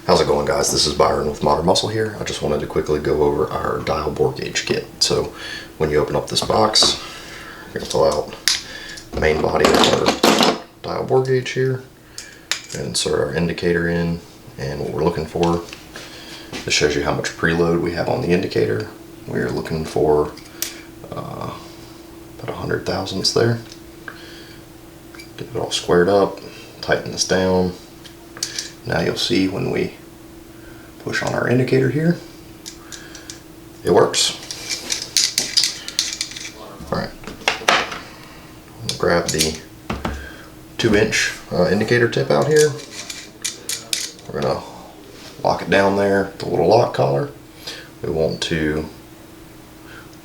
How's it going, guys? This is Byron with Modern Muscle here. I just wanted to quickly go over our dial bore gauge kit. So when you open up this box, you're going to pull out the main body of our dial bore gauge here and insert our indicator in, and what we're looking for. This shows you how much preload we have on the indicator. We're looking for about 100 thousandths there. Get it all squared up, tighten this down. Now you'll see when we push on our indicator here, it works. Alright, grab the 2-inch indicator tip out here. We're going to lock it down there with the little lock collar. We want to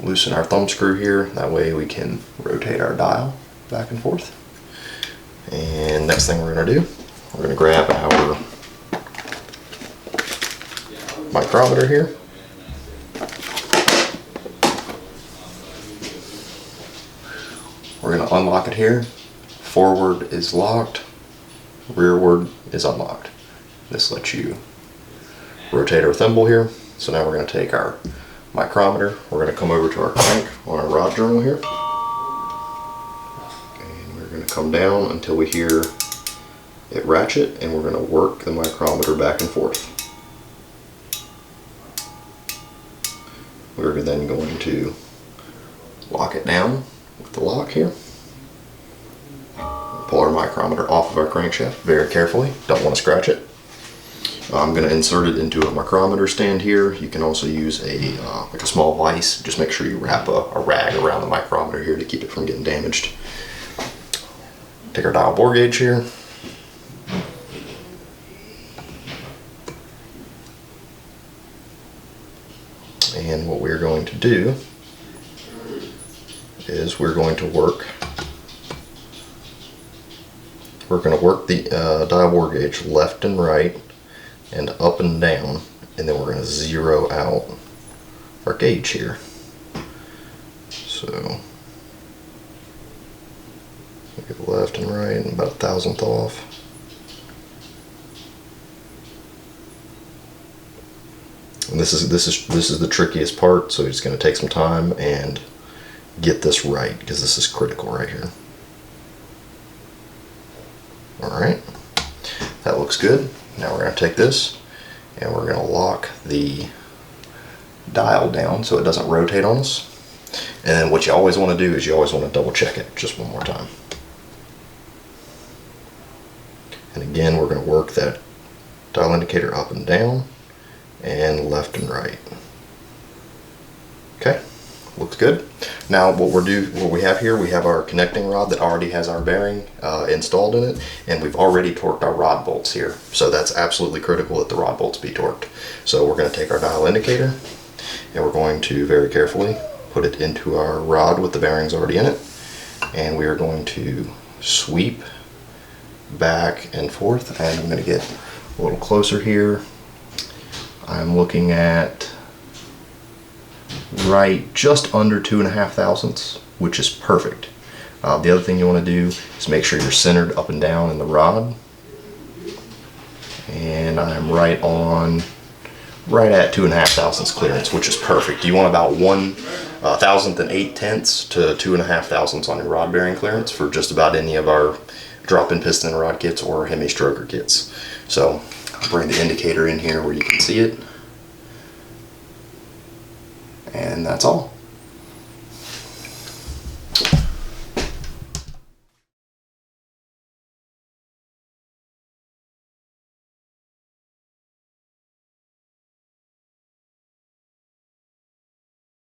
loosen our thumb screw here, that way we can rotate our dial back and forth. And next thing we're going to do, we're going to grab our micrometer here. We're going to unlock it here. Forward is locked, rearward is unlocked. This lets you rotate our thimble here. So now we're going to take our micrometer, we're going to come over to our crank on our rod journal here, and we're going to come down until we hear it ratchet, and we're going to work the micrometer back and forth. We're then going to lock it down with the lock here. Pull our micrometer off of our crankshaft very carefully, don't want to scratch it. I'm going to insert it into a micrometer stand here. You can also use like a small vise. Just make sure you wrap a rag around the micrometer here to keep it from getting damaged. Take our dial bore gauge here. And what we're going to do is we're going to work the dial bore gauge left and right and up and down, and then we're going to zero out our gauge here. So get left and right and about 1,000th off. And this is the trickiest part, so it's going to take some time and get this right, because this is critical right here. Alright, that looks good. Now we're going to take this and we're going to lock the dial down so it doesn't rotate on us. And then what you always want to do is you always want to double check it just one more time. And again, we're going to work that dial indicator up and down and left and right. Okay, looks good. Now what we have here, we have our connecting rod that already has our bearing installed in it, and we've already torqued our rod bolts here. So that's absolutely critical that the rod bolts be torqued. So we're going to take our dial indicator and we're going to very carefully put it into our rod with the bearings already in it, and we are going to sweep back and forth. And I'm going to get a little closer here. I'm looking at right just under 2.5 thousandths, which is perfect. The other thing you want to do is make sure you're centered up and down in the rod. And I'm right at 2.5 thousandths clearance, which is perfect. You want about 1,000th and 8/10 to 2.5 thousandths on your rod bearing clearance for just about any of our drop-in piston rod kits or HEMI stroker kits. So I'll bring the indicator in here where you can see it. And that's all.